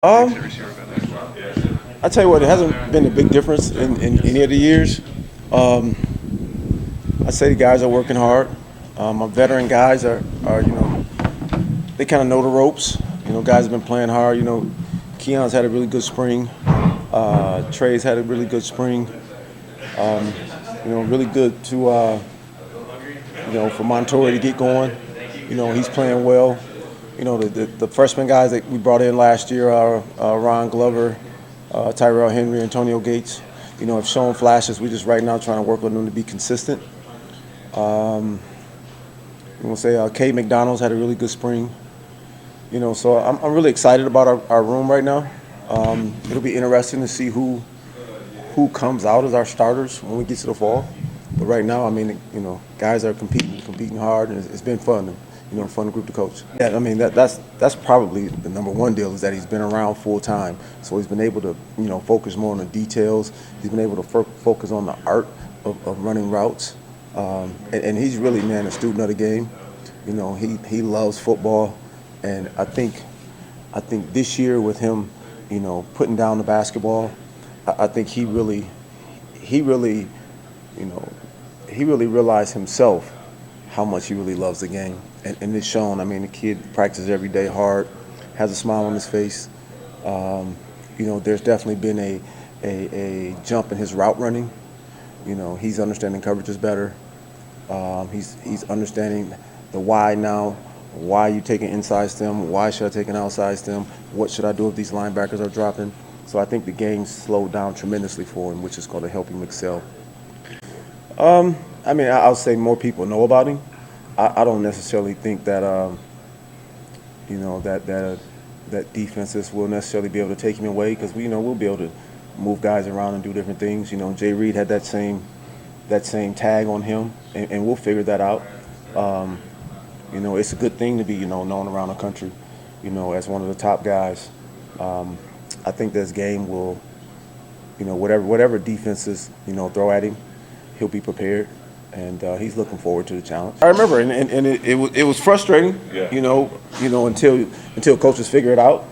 I tell you what, it hasn't been a big difference in any of the years. I say the guys are working hard. Our veteran guys are they kind of know the ropes. Guys have been playing hard. Keon's had a really good spring. Trey's had a really good spring. Really good to for Montorie to get going. He's playing well. The freshman guys that we brought in last year are Jaron Glover, Tyrell Henry, Anonio Gates. Have shown flashes. We're just right now trying to work on them to be consistent. I'm gonna say K. McDonald's had a really good spring. So I'm really excited about our room right now. It'll be interesting to see who comes out as our starters when we get to the fall. But right now, guys are competing hard, and it's been fun. Fun group to coach. Yeah, that's probably the number one deal is that he's been around full time, so he's been able to focus more on the details. He's been able to focus on the art of running routes, and he's really a student of the game. He loves football, and I think this year with him, putting down the basketball, I think he really realized himself how much he really loves the game. And it's shown. The kid practices every day hard, has a smile on his face. There's definitely been a jump in his route running. He's understanding coverages better. He's understanding the why now. Why you take an inside stem? Why should I take an outside stem? What should I do if these linebackers are dropping? So I think the game slowed down tremendously for him, which is going to help him excel. I'll say more people know about him. I don't necessarily think that that defenses will necessarily be able to take him away because we'll be able to move guys around and do different things. Jay Reed had that same tag on him, and we'll figure that out. It's a good thing to be known around the country, as one of the top guys. I think this game will, whatever defenses throw at him, he'll be prepared. And he's looking forward to the challenge. I remember, and it was frustrating, yeah. Until coaches figure it out,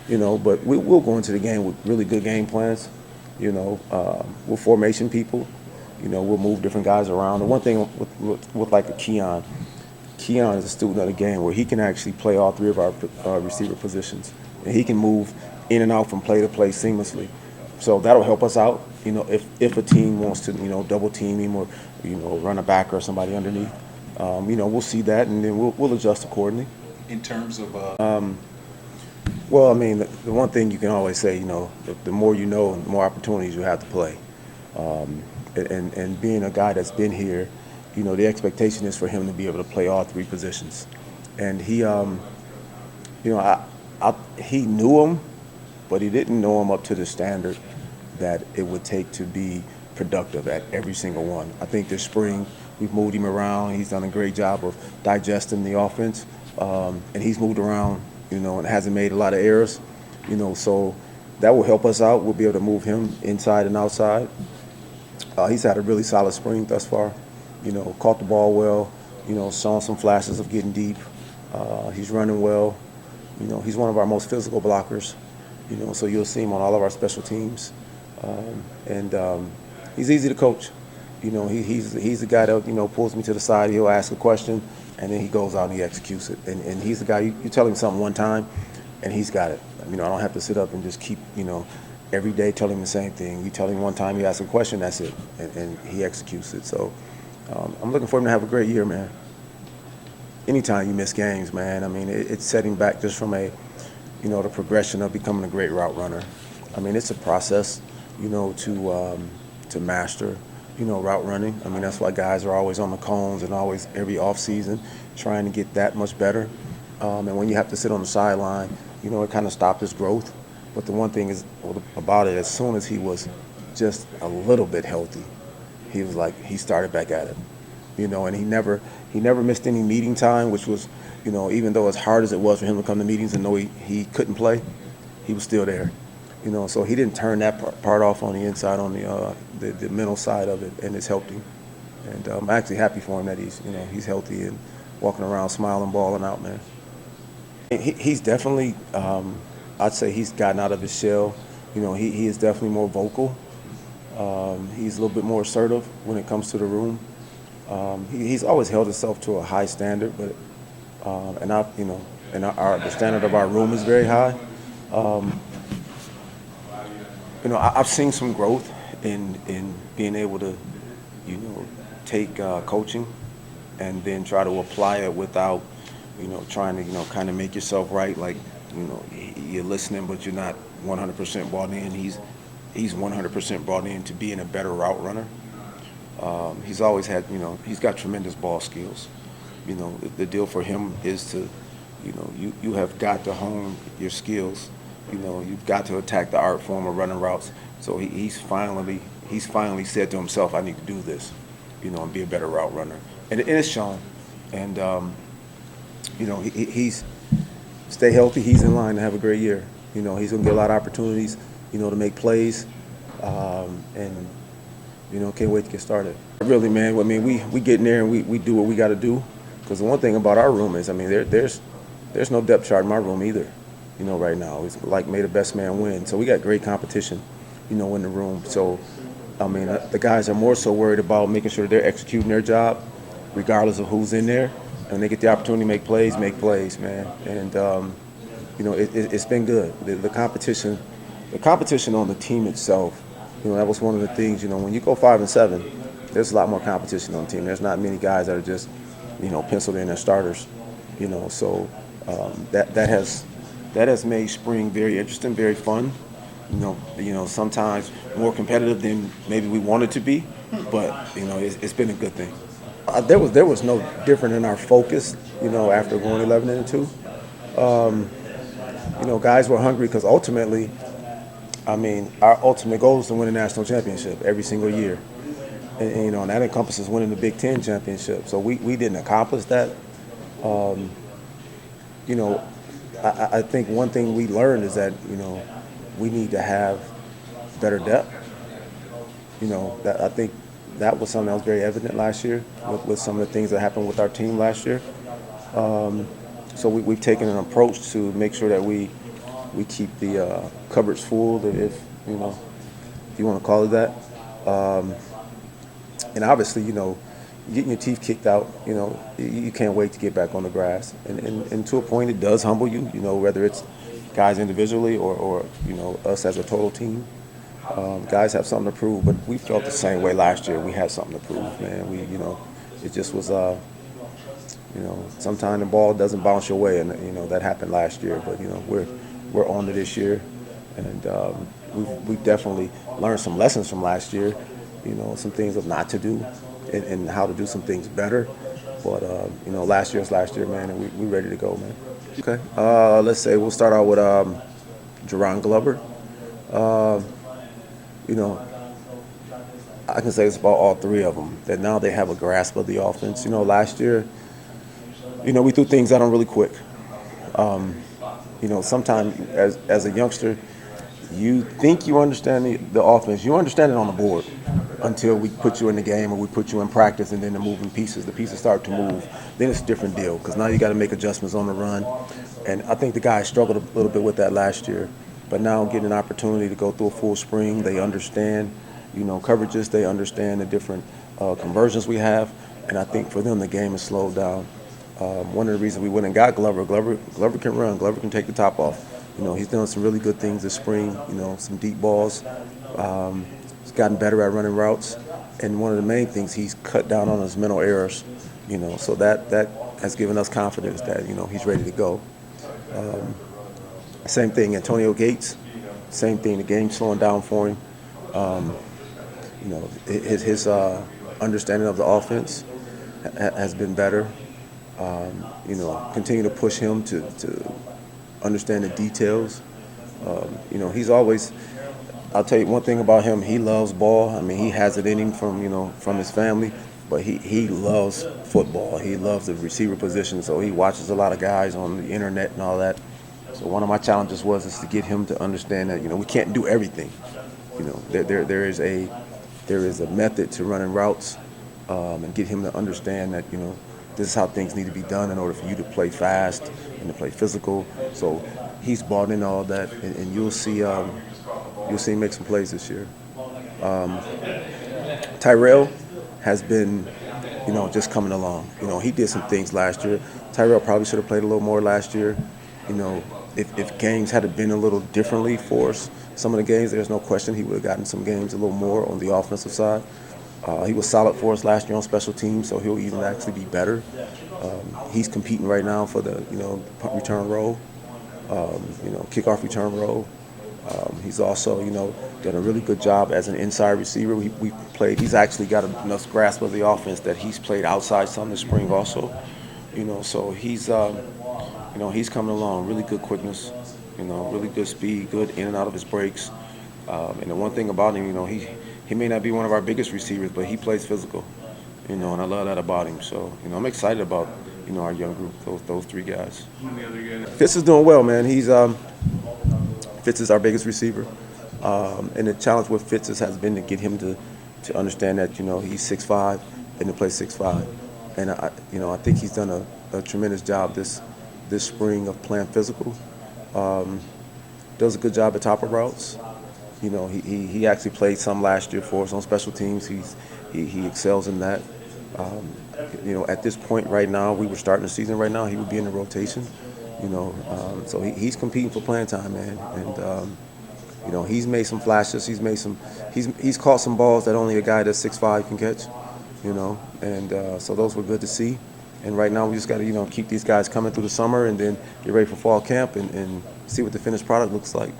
But we'll go into the game with really good game plans, We're formation people, We'll move different guys around. The one thing with like a Keon is a student of the game where he can actually play all three of our receiver positions, and he can move in and out from play to play seamlessly. So that'll help us out, if a team wants to, double team him or, run a back or somebody underneath. We'll see that, and then we'll adjust accordingly. In terms of well, the one thing you can always say, the more you know, the more opportunities you have to play. And being a guy that's been here, the expectation is for him to be able to play all three positions. And he, he knew him, but he didn't know him up to the standard that it would take to be productive at every single one. I think this spring we've moved him around. He's done a great job of digesting the offense, and he's moved around, and hasn't made a lot of errors, so that will help us out. We'll be able to move him inside and outside. He's had a really solid spring thus far, caught the ball well, shown some flashes of getting deep. He's running well. He's one of our most physical blockers, so you'll see him on all of our special teams. He's easy to coach. He's the guy that pulls me to the side. He'll ask a question, and then he goes out and he executes it. And he's the guy you tell him something one time, and he's got it. I don't have to sit up and just keep every day telling him the same thing. You tell him one time, he asks a question, that's it, and he executes it. So I'm looking for him to have a great year, man. Anytime you miss games, man, it's setting back just from the progression of becoming a great route runner. It's a process, to master, route running. That's why guys are always on the cones and always every off season trying to get that much better. And when you have to sit on the sideline, it kind of stopped his growth. But the one thing is about it, as soon as he was just a little bit healthy, he was like, he started back at it, and he never missed any meeting time, which was, even though as hard as it was for him to come to meetings and know he couldn't play, he was still there. So he didn't turn that part off on the inside, on the mental side of it, and it's helped him. And I'm actually happy for him that he's healthy and walking around smiling, balling out, man. He's definitely, I'd say he's gotten out of his shell. He is definitely more vocal. He's a little bit more assertive when it comes to the room. He's always held himself to a high standard, but the standard of our room is very high. I've seen some growth in being able to, take coaching and then try to apply it without, trying to, kind of make yourself right. Like, you're listening, but you're not 100% bought in. He's 100% brought in to being a better route runner. He's always had, he's got tremendous ball skills. The deal for him is to, you have got to hone your skills. You've got to attack the art form of running routes. So he's finally said to himself, I need to do this, and be a better route runner. And it's shown. And, he's stay healthy. He's in line to have a great year. He's going to get a lot of opportunities, to make plays. And can't wait to get started. Really, man, we get in there and we do what we got to do. Because the one thing about our room is, there's no depth chart in my room either, right now. It's like may the best man win. So we got great competition, in the room. So, the guys are more so worried about making sure they're executing their job, regardless of who's in there. And they get the opportunity to make plays, man. And, it's been good. The competition on the team itself, that was one of the things, when you go 5-7, there's a lot more competition on the team. There's not many guys that are just, penciled in as starters, So that has made spring very interesting, very fun. Sometimes more competitive than maybe we wanted to be, but it's been a good thing. There was no different in our focus, after going 11-2. Guys were hungry because ultimately, our ultimate goal is to win a national championship every single year. And that encompasses winning the Big Ten championship. So we didn't accomplish that. I think one thing we learned is that, we need to have better depth. I think that was something that was very evident last year with some of the things that happened with our team last year. So we've taken an approach to make sure that we keep the cupboards full, if you want to call it that. And obviously, getting your teeth kicked out, you can't wait to get back on the grass. And to a point, it does humble you, whether it's guys individually or us as a total team. Guys have something to prove, but we felt the same way last year. We had something to prove, man. It just was, sometimes the ball doesn't bounce your way, and that happened last year. But we're on to this year, and we've definitely learned some lessons from last year. Some things of not to do, and how to do some things better. But last year's last year, man, and we ready to go, man. Okay, let's say we'll start out with Jaron Glover. I can say it's about all three of them, that now they have a grasp of the offense. Last year, we threw things out on really quick. Sometimes as a youngster, you think you understand the offense. You understand it on the board until we put you in the game or we put you in practice, and then the pieces start to move. Then it's a different deal because now you got to make adjustments on the run. And I think the guys struggled a little bit with that last year. But now getting an opportunity to go through a full spring, they understand, coverages, they understand the different conversions we have. And I think for them, the game has slowed down. One of the reasons we went and got Glover can run. Glover can take the top off. He's done some really good things this spring, some deep balls. He's gotten better at running routes. And one of the main things, he's cut down on his mental errors, so that has given us confidence that, he's ready to go. Same thing, Anonio Gates. Same thing, the game's slowing down for him. His understanding of the offense has been better. Continue to push him to understand the details. He's always, I'll tell you one thing about him, he loves ball. He has it in him from his family, but he loves football. He loves the receiver position, so he watches a lot of guys on the internet and all that. So one of my challenges is to get him to understand that, we can't do everything. There is a method to running routes, and get him to understand that, this is how things need to be done in order for you to play fast and to play physical. So he's bought into all that, and you'll see him make some plays this year. Tyrell has been, just coming along. He did some things last year. Tyrell probably should have played a little more last year. If games had been a little differently for us, some of the games, there's no question he would have gotten some games a little more on the offensive side. He was solid for us last year on special teams, so he'll even actually be better. He's competing right now for the, punt return role, kickoff return role. He's also, done a really good job as an inside receiver. He's actually got enough grasp of the offense that he's played outside some this spring also. So he's coming along. Really good quickness, really good speed, good in and out of his breaks. And the one thing about him, he may not be one of our biggest receivers, but he plays physical, and I love that about him. So, I'm excited about, our young group, those three guys. Fitz is doing well, man. Fitz is our biggest receiver. And the challenge with Fitz has been to get him to understand that, he's 6'5", and to play 6'5". And I think he's done a tremendous job this spring of playing physical. Does a good job at top of routes. He actually played some last year for us on special teams. He excels in that. At this point right now, we were starting the season right now, he would be in the rotation. So he's competing for playing time, man. And he's made some flashes. He's caught some balls that only a guy that's 6'5" can catch. And so those were good to see. And right now we just got to keep these guys coming through the summer and then get ready for fall camp and see what the finished product looks like.